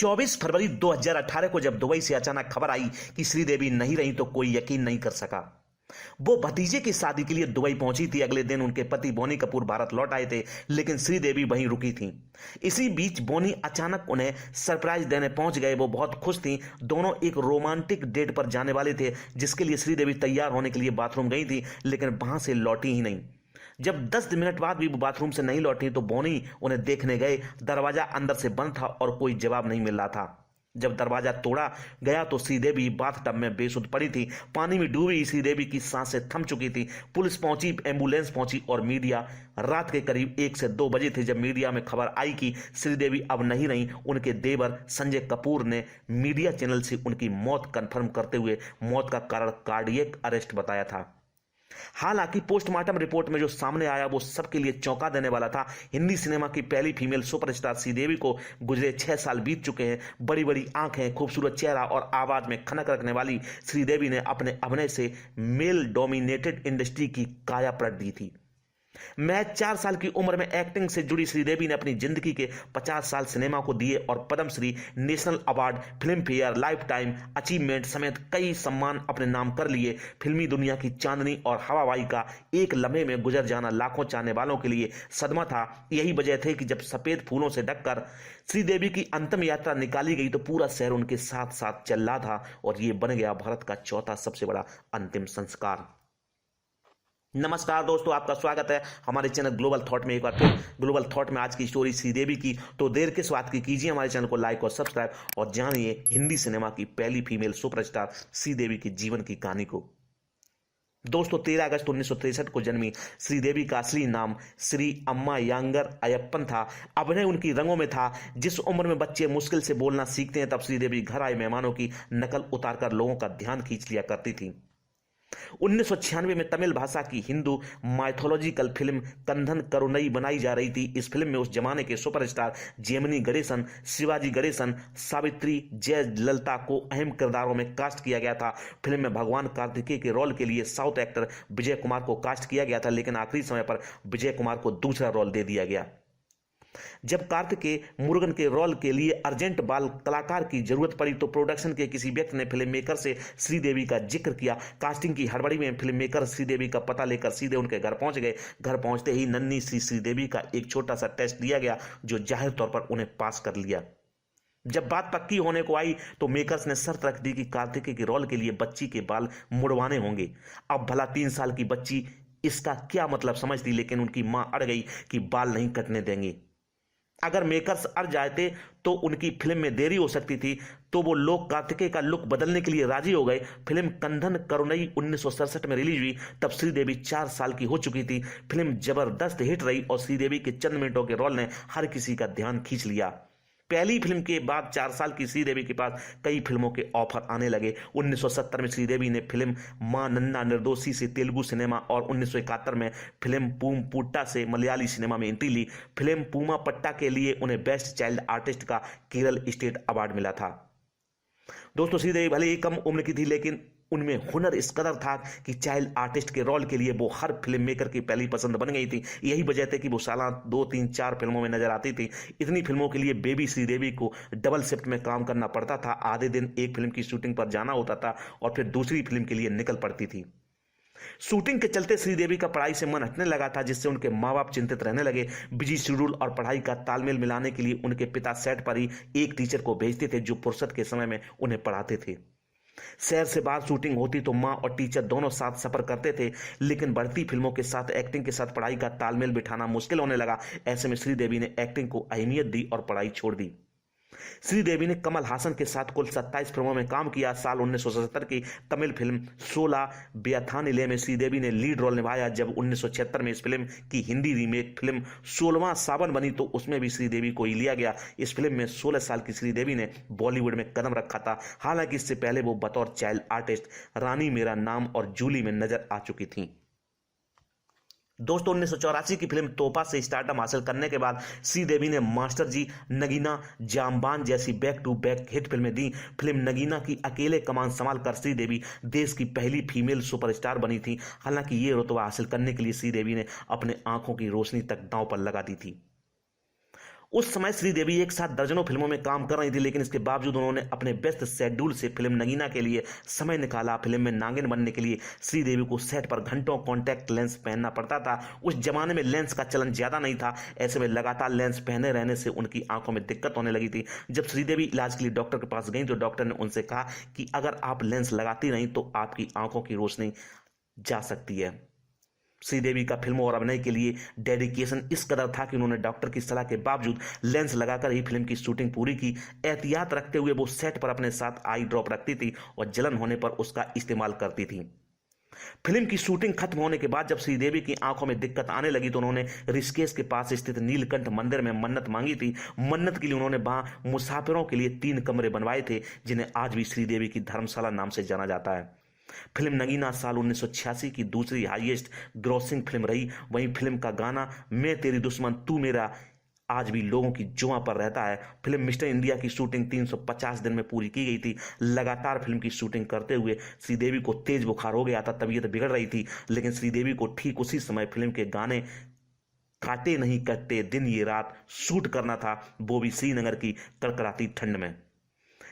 24 फरवरी 2018 को जब दुबई से अचानक खबर आई कि श्रीदेवी नहीं रही तो कोई यकीन नहीं कर सका। वो भतीजे की शादी के लिए दुबई पहुंची थी। अगले दिन उनके पति बोनी कपूर भारत लौट आए थे, लेकिन श्रीदेवी वहीं रुकी थी। इसी बीच बोनी अचानक उन्हें सरप्राइज देने पहुंच गए। वो बहुत खुश थी। दोनों एक रोमांटिक डेट पर जाने वाले थे, जिसके लिए श्रीदेवी तैयार होने के लिए बाथरूम गई थी, लेकिन वहां से लौटी ही नहीं। जब 10 मिनट बाद भी वो बाथरूम से नहीं लौटी तो बोनी उन्हें देखने गए। दरवाजा अंदर से बंद था और कोई जवाब नहीं मिल रहा था। जब दरवाजा तोड़ा गया तो श्रीदेवी बाथटब में बेसुध पड़ी थी। पानी में डूबी श्रीदेवी की सांसें थम चुकी थी। पुलिस पहुंची, एम्बुलेंस पहुंची और मीडिया। रात के करीब 1 से 2 बजे थे जब मीडिया में खबर आई कि श्रीदेवी अब नहीं रही। उनके देवर संजय कपूर ने मीडिया चैनल से उनकी मौत कंफर्म करते हुए मौत का कारण कार्डियक अरेस्ट बताया था। हालांकि पोस्टमार्टम रिपोर्ट में जो सामने आया वो सबके लिए चौंका देने वाला था। हिंदी सिनेमा की पहली फीमेल सुपरस्टार श्रीदेवी को गुजरे 6 साल बीत चुके हैं। बड़ी बड़ी आंखें, खूबसूरत चेहरा और आवाज में खनक रखने वाली श्रीदेवी ने अपने अभिनय से मेल डोमिनेटेड इंडस्ट्री की काया पलट दी थी। मैं 4 साल की उम्र में एक्टिंग से जुड़ी श्रीदेवी ने अपनी जिंदगी के 50 साल सिनेमा को दिए और Padma Shri, national award, Filmfare, lifetime achievement समेत कई सम्मान अपने नाम कर लिए। फिल्मी दुनिया की चांदनी और हवाबाई का एक लम्हे में गुजर जाना लाखों चाहने वालों के लिए सदमा था। यही वजह थी कि जब सफेद फूलों से ढककर श्रीदेवी की अंतिम यात्रा निकाली गई तो पूरा शहर उनके साथ साथ चल रहा था और ये बन गया भारत का चौथा सबसे बड़ा अंतिम संस्कार। नमस्कार दोस्तों, आपका स्वागत है हमारे चैनल ग्लोबल थॉट में। एक बार फिर ग्लोबल थॉट में आज की स्टोरी श्रीदेवी की। तो देर किस बात की, कीजिए हमारे चैनल को लाइक और सब्सक्राइब और जानिए हिंदी सिनेमा की पहली फीमेल सुपरस्टार श्रीदेवी के जीवन की कहानी को। दोस्तों, 13 अगस्त 1963 को जन्मी श्रीदेवी का असली नाम श्री अम्मा यांगर अयप्पन था। अभिनय उनकी रंगों में था। जिस उम्र में बच्चे मुश्किल से बोलना सीखते हैं, तब श्रीदेवी घर आए मेहमानों की नकल उतारकर लोगों का ध्यान खींच लिया करती थी। 1996 में तमिल भाषा की हिंदू माइथोलॉजिकल फिल्म कंधन करुणई बनाई जा रही थी। इस फिल्म में उस जमाने के सुपरस्टार जेमिनी गणेशन, शिवाजी गणेशन, सावित्री, जयललिता को अहम किरदारों में कास्ट किया गया था। फिल्म में भगवान कार्तिकेय के रोल के लिए साउथ एक्टर विजय कुमार को कास्ट किया गया था, लेकिन आखिरी समय पर विजय कुमार को दूसरा रोल दे दिया गया। जब कार्तिकेय मुरुगन के रोल के लिए अर्जेंट बाल कलाकार की जरूरत पड़ी तो प्रोडक्शन के किसी व्यक्ति ने फिल्म मेकर से श्रीदेवी का जिक्र किया। कास्टिंग की हड़बड़ी में फिल्म मेकर श्रीदेवी का पता लेकर सीधे उनके घर पहुंच गए। घर पहुंचते ही नन्ही सी श्रीदेवी का एक छोटा सा टेस्ट दिया गया, जो जाहिर तौर पर उन्हें पास कर लिया। जब बात पक्की होने को आई तो मेकर्स ने शर्त रख दी कि कार्तिकेय के रोल के लिए बच्ची के बाल मुड़वाने होंगे। अब भला 3 साल की बच्ची इसका क्या मतलब समझती, लेकिन उनकी मां अड़ गई कि बाल नहीं कटने देंगे। अगर मेकर्स अड़ जाते तो उनकी फिल्म में देरी हो सकती थी, तो वो लोग कार्तिकेय का लुक बदलने के लिए राजी हो गए। फिल्म कंधन करुणई 1967 में रिलीज हुई। तब श्रीदेवी 4 साल की हो चुकी थी। फिल्म जबरदस्त हिट रही और श्रीदेवी के चंद मिनटों के रोल ने हर किसी का ध्यान खींच लिया। पहली फिल्म के बाद 4 साल की श्रीदेवी के पास कई फिल्मों के ऑफर आने लगे। 1970 में श्रीदेवी ने फिल्म मां नन्ना निर्दोषी से तेलुगु सिनेमा और 1971 में फिल्म पूम पुट्टा से मलयाली सिनेमा में एंट्री ली। फिल्म पूमा पट्टा के लिए उन्हें बेस्ट चाइल्ड आर्टिस्ट का केरल स्टेट अवार्ड मिला था। दोस्तों, श्रीदेवी भले ही कम उम्र की थी, लेकिन उनमें हुनर इस कदर था कि चाइल्ड आर्टिस्ट के रोल के लिए वो हर फिल्म मेकर की पहली पसंद बन गई थी। यही वजह थी कि वो सालाना 2, 3, 4 फिल्मों में नजर आती थी। इतनी फिल्मों के लिए बेबी श्रीदेवी को डबल शिफ्ट में काम करना पड़ता था। आधे दिन एक फिल्म की शूटिंग पर जाना होता था और फिर दूसरी फिल्म के लिए निकल पड़ती थी। शूटिंग के चलते श्रीदेवी का पढ़ाई से मन हटने लगा था, जिससे उनके माँ बाप चिंतित रहने लगे। बिजी शेड्यूल और पढ़ाई का तालमेल मिलाने के लिए उनके पिता सेट पर ही एक टीचर को भेजते थे, जो फुर्सत के समय में उन्हें पढ़ाते थे। शहर से बाहर शूटिंग होती तो मां और टीचर दोनों साथ सफर करते थे, लेकिन बढ़ती फिल्मों के साथ एक्टिंग के साथ पढ़ाई का तालमेल बिठाना मुश्किल होने लगा। ऐसे में श्रीदेवी ने एक्टिंग को अहमियत दी और पढ़ाई छोड़ दी। श्रीदेवी ने कमल हासन के साथ कुल 27 फिल्मों में काम किया। साल 1977 की तमिल फिल्म 16 बेथानिले में श्रीदेवी ने लीड रोल निभाया। जब 1976 में इस फिल्म की हिंदी रीमेक फिल्म 16वां सावन बनी तो उसमें भी श्रीदेवी को ही लिया गया। इस फिल्म में 16 साल की श्रीदेवी ने बॉलीवुड में कदम रखा था। हालांकि इससे पहले वो बतौर चाइल्ड आर्टिस्ट रानी मेरा नाम और जूली में नजर आ चुकी थी। दोस्तों, 1984 की फिल्म तोहफा से स्टारडम हासिल करने के बाद श्रीदेवी ने मास्टर जी, नगीना, जामबान जैसी बैक टू बैक हिट फिल्में दी। फिल्म नगीना की अकेले कमान संभाल कर श्रीदेवी देश की पहली फीमेल सुपरस्टार बनी थी। हालांकि ये रुतबा हासिल करने के लिए श्रीदेवी ने अपने आंखों की रोशनी तक दांव पर लगा दी थी। उस समय श्रीदेवी एक साथ दर्जनों फिल्मों में काम कर रही थी, लेकिन इसके बावजूद उन्होंने अपने व्यस्त शेड्यूल से फिल्म नगीना के लिए समय निकाला। फिल्म में नागिन बनने के लिए श्रीदेवी को सेट पर घंटों कॉन्टैक्ट लेंस पहनना पड़ता था। उस जमाने में लेंस का चलन ज्यादा नहीं था, ऐसे में लगातार लेंस पहने रहने से उनकी आंखों में दिक्कत होने लगी थी। जब श्रीदेवी इलाज के लिए डॉक्टर के पास गई तो डॉक्टर ने उनसे कहा कि अगर आप लेंस लगाती नहीं तो आपकी आंखों की रोशनी जा सकती है। श्रीदेवी का फिल्मों और अभिनय के लिए डेडिकेशन इस कदर था कि उन्होंने डॉक्टर की सलाह के बावजूद लेंस लगाकर ही फिल्म की शूटिंग पूरी की। एहतियात रखते हुए वो सेट पर अपने साथ आई ड्रॉप रखती थी और जलन होने पर उसका इस्तेमाल करती थी। फिल्म की शूटिंग खत्म होने के बाद जब श्रीदेवी की आंखों में दिक्कत आने लगी तो उन्होंने ऋषिकेश के पास स्थित नीलकंठ मंदिर में मन्नत मांगी थी। मन्नत के लिए उन्होंने वहां मुसाफिरों के लिए 3 कमरे बनवाए थे, जिन्हें आज भी श्रीदेवी की धर्मशाला नाम से जाना जाता है। फिल्म नगीना साल 1986 की दूसरी हाईएस्ट ग्रॉसिंग फिल्म रही। वहीं फिल्म का गाना मैं तेरी दुश्मन तू मेरा आज भी लोगों की जुबां पर रहता है। फिल्म मिस्टर इंडिया की शूटिंग 350 दिन में पूरी की गई थी। लगातार फिल्म की शूटिंग करते हुए श्रीदेवी को तेज बुखार हो गया था, तबीयत बिगड़ रही थी, लेकिन श्रीदेवी को ठीक उसी समय फिल्म के गाने काटे नहीं कटते दिन ये रात शूट करना था, वो भी श्रीनगर की कड़कड़ाती ठंड में।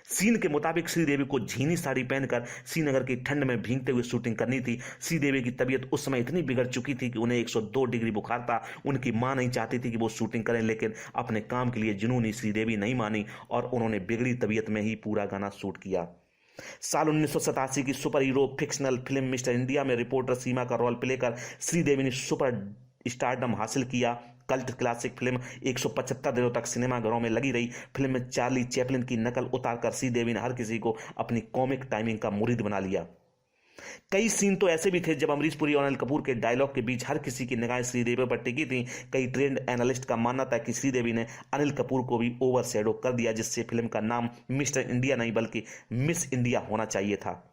सीन के मुताबिक श्रीदेवी को झीनी साड़ी पहनकर श्रीनगर की ठंड में भीगते हुए शूटिंग करनी थी। श्रीदेवी की तबीयत उस समय इतनी बिगड़ चुकी थी कि उन्हें 102 डिग्री बुखार था। उनकी मां नहीं चाहती थी कि वो शूटिंग करें, लेकिन अपने काम के लिए जुनूनी श्रीदेवी नहीं मानी और उन्होंने बिगड़ी तबीयत में ही पूरा गाना शूट किया। साल 1987 की super hero fictional film mister India में रिपोर्टर सीमा का रोल प्ले कर श्रीदेवी ने सुपर स्टारडम हासिल किया। कल्ट क्लासिक फिल्म 175 दिनों तक सिनेमाघरों में लगी रही। फिल्म में चार्ली चैपलिन की नकल उतारकर श्रीदेवी ने हर किसी को अपनी कॉमिक टाइमिंग का मुरीद बना लिया। कई सीन तो ऐसे भी थे जब अमरीश पुरी और अनिल कपूर के डायलॉग के बीच हर किसी की निगाहें श्रीदेवी पर टिकी थी। कई ट्रेंड एनालिस्ट का मानना था कि श्रीदेवी ने अनिल कपूर को भी ओवर शैडो कर दिया, जिससे फिल्म का नाम मिस्टर इंडिया नहीं बल्कि मिस इंडिया होना चाहिए था।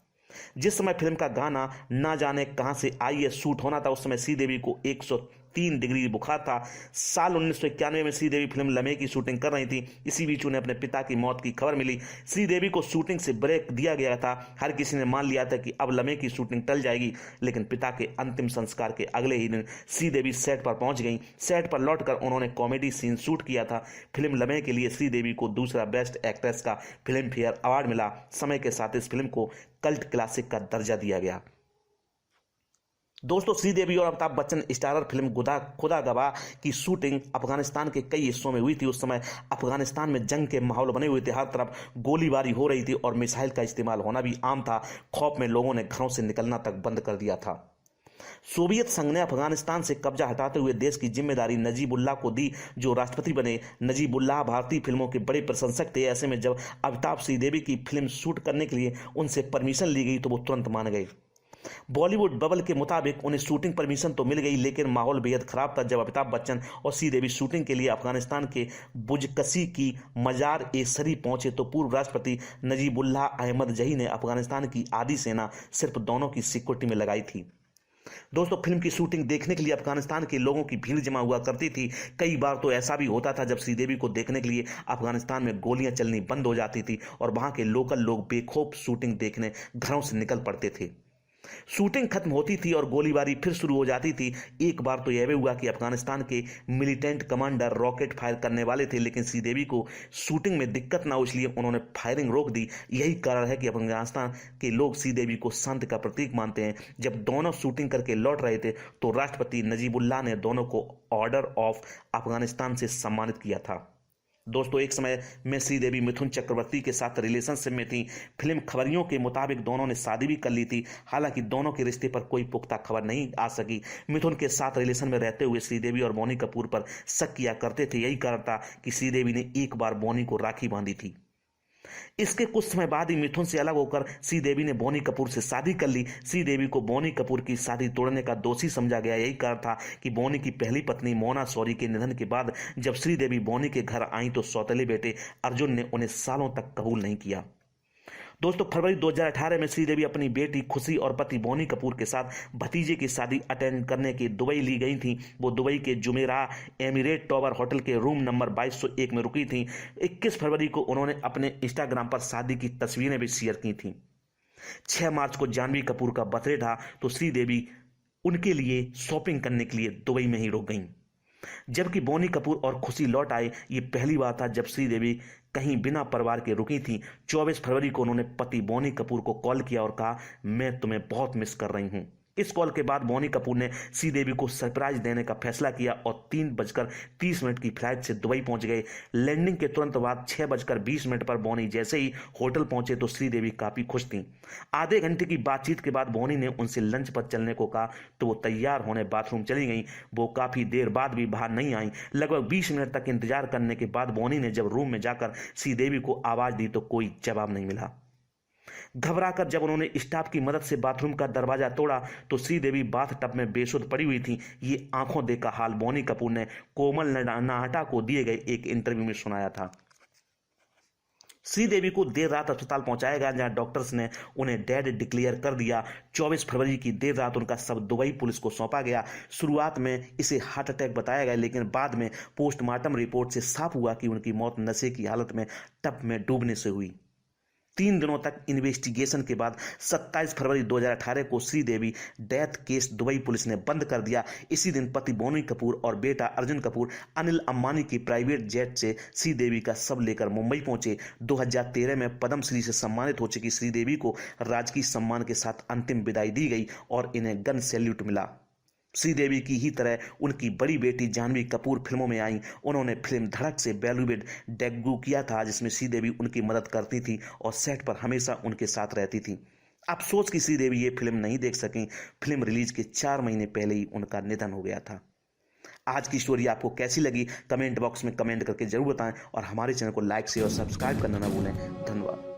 जिस समय फिल्म का गाना ना जाने कहां से आई है शूट होना था, उस समय श्रीदेवी को 103 डिग्री बुखार था। साल 1991 में श्रीदेवी फिल्म लम्हे की शूटिंग कर रही थी। इसी बीच उन्हें अपने पिता की मौत की खबर मिली। श्रीदेवी को शूटिंग से ब्रेक दिया गया था। हर किसी ने मान लिया था कि अब लम्हे की शूटिंग टल जाएगी, लेकिन पिता के अंतिम संस्कार के अगले ही दिन श्रीदेवी सेट पर पहुंच गई। सेट पर लौटकर उन्होंने कॉमेडी सीन शूट किया था। फिल्म लम्हे के लिए श्रीदेवी को दूसरा बेस्ट एक्ट्रेस का फिल्म फेयर अवार्ड मिला। समय के साथ इस फिल्म को कल्ट क्लासिक का दर्जा दिया गया। दोस्तों, श्रीदेवी और अमिताभ बच्चन स्टारर फिल्म खुदा गवाह की शूटिंग अफगानिस्तान के कई हिस्सों में हुई थी। उस समय अफगानिस्तान में जंग के माहौल बने हुए थे, हर तरफ गोलीबारी हो रही थी और मिसाइल का इस्तेमाल होना भी आम था। खौफ में लोगों ने घरों से निकलना तक बंद कर दिया था। सोवियत संघ ने अफगानिस्तान से कब्जा हटाते हुए देश की जिम्मेदारी नजीबुल्लाह को दी, जो राष्ट्रपति बने। नजीबुल्लाह भारतीय फिल्मों के बड़े प्रशंसक थे। ऐसे में जब अमिताभ श्रीदेवी की फिल्म शूट करने के लिए उनसे परमिशन ली गई तो वो तुरंत मान गए। बॉलीवुड बबल के मुताबिक उन्हें शूटिंग परमिशन तो मिल गई, लेकिन माहौल बेहद खराब था। जब अमिताभ बच्चन और श्रीदेवी शूटिंग के लिए अफगानिस्तान के बुजकसी की मजार ए शरीफ पहुंचे तो पूर्व राष्ट्रपति नजीबुल्लाह अहमद जही ने अफगानिस्तान की आधी सेना सिर्फ दोनों की सिक्योरिटी में लगाई थी। दोस्तों, फिल्म की शूटिंग देखने के लिए अफगानिस्तान के लोगों की भीड़ जमा हुआ करती थी। कई बार तो ऐसा भी होता था जब श्रीदेवी को देखने के लिए अफगानिस्तान में गोलियां चलनी बंद हो जाती थी और वहां के लोकल लोग बेखौफ शूटिंग देखने घरों से निकल पड़ते थे। शूटिंग खत्म होती थी और गोलीबारी फिर शुरू हो जाती थी। एक बार तो यह भी हुआ कि अफगानिस्तान के मिलिटेंट कमांडर रॉकेट फायर करने वाले थे, लेकिन श्रीदेवी को शूटिंग में दिक्कत ना हो इसलिए उन्होंने फायरिंग रोक दी। यही कारण है कि अफगानिस्तान के लोग श्रीदेवी को शांति का प्रतीक मानते हैं। जब दोनों शूटिंग करके लौट रहे थे तो राष्ट्रपति नजीबुल्लाह ने दोनों को ऑर्डर ऑफ अफगानिस्तान से सम्मानित किया था। दोस्तों, एक समय में श्रीदेवी मिथुन चक्रवर्ती के साथ रिलेशनशिप में थी। फिल्म खबरियों के मुताबिक दोनों ने शादी भी कर ली थी। हालांकि दोनों के रिश्ते पर कोई पुख्ता खबर नहीं आ सकी। मिथुन के साथ रिलेशन में रहते हुए श्रीदेवी और बोनी कपूर पर शक किया करते थे। यही कारण था कि श्रीदेवी ने एक बार बोनी को राखी बांधी थी। इसके कुछ समय बाद ही मिथुन से अलग होकर श्रीदेवी ने बोनी कपूर से शादी कर ली। श्रीदेवी को बोनी कपूर की शादी तोड़ने का दोषी समझा गया। यही कारण था कि बोनी की पहली पत्नी मोना शौरी के निधन के बाद जब श्रीदेवी बोनी के घर आई तो सौतेले बेटे अर्जुन ने उन्हें सालों तक कबूल नहीं किया। दोस्तों, फरवरी 2018 में श्रीदेवी अपनी बेटी खुशी और पति बोनी कपूर के साथ भतीजे की शादी अटेंड करने के दुबई ली गई थी। वो दुबई के जुमेराह एमिरेट टावर होटल के रूम नंबर 2201 में रुकी थी। 21 फरवरी को उन्होंने अपने इंस्टाग्राम पर शादी की तस्वीरें भी शेयर की थी। 6 मार्च को जानवी कपूर का बर्थडे था तो श्रीदेवी उनके लिए शॉपिंग करने के लिए दुबई में ही रुक गई। जबकि बोनी कपूर और खुशी लौट आए, ये पहली बार था जब श्रीदेवी कहीं बिना परिवार के रुकी थी। 24 फरवरी को उन्होंने पति बोनी कपूर को कॉल किया और कहा, मैं तुम्हें बहुत मिस कर रही हूं। इस कॉल के बाद बोनी कपूर ने श्रीदेवी को सरप्राइज देने का फैसला किया और 3:30 की फ्लाइट से दुबई पहुंच गए। लैंडिंग के तुरंत बाद 6:20 पर बोनी जैसे ही होटल पहुंचे तो श्रीदेवी काफी खुश थीं। आधे घंटे की बातचीत के बाद बोनी ने उनसे लंच पर चलने को कहा तो वो तैयार होने बाथरूम चली गई। वो काफी देर बाद भी बाहर नहीं आई। लगभग 20 मिनट तक इंतजार करने के बाद बोनी ने जब रूम में जाकर श्रीदेवी को आवाज दी तो कोई जवाब नहीं मिला। घबराकर जब उन्होंने स्टाफ की मदद से बाथरूम का दरवाजा तोड़ा तो श्रीदेवी बाथ टब में बेसुध पड़ी हुई थी। ये आंखों देखा हाल बोनी कपूर ने कोमल नाहटा को दिए गए एक इंटरव्यू में सुनाया था। श्रीदेवी को देर रात अस्पताल पहुंचाया गया, जहां डॉक्टर्स ने उन्हें डेड डिक्लेयर कर दिया। 24 फरवरी की देर रात उनका शव दुबई पुलिस को सौंपा गया। शुरुआत में इसे हार्ट अटैक बताया गया, लेकिन बाद में पोस्टमार्टम रिपोर्ट से साफ हुआ कि उनकी मौत नशे की हालत में टब में डूबने से हुई। 3 दिनों तक इन्वेस्टिगेशन के बाद 27 फरवरी 2018 को Sridevi death case Dubai police ने बंद कर दिया। इसी दिन पति बोनी कपूर और बेटा अर्जुन कपूर अनिल अंबानी की प्राइवेट जेट से श्रीदेवी का शव लेकर मुंबई पहुंचे। 2013 में पद्मश्री से सम्मानित हो चुकी श्रीदेवी को राजकीय सम्मान के साथ अंतिम विदाई दी गई और इन्हें गन सैल्यूट मिला। श्रीदेवी की ही तरह उनकी बड़ी बेटी जाह्नवी कपूर फिल्मों में आई। उन्होंने फिल्म धड़क से बॉलीवुड डेब्यू किया था, जिसमें श्रीदेवी उनकी मदद करती थी और सेट पर हमेशा उनके साथ रहती थी। अफसोस कि श्रीदेवी ये फिल्म नहीं देख सकी। फिल्म रिलीज के 4 महीने पहले ही उनका निधन हो गया था। आज की स्टोरी आपको कैसी लगी कमेंट बॉक्स में कमेंट करके जरूर बताएं और हमारे चैनल को लाइक शेयर और सब्सक्राइब करना ना भूलें। धन्यवाद।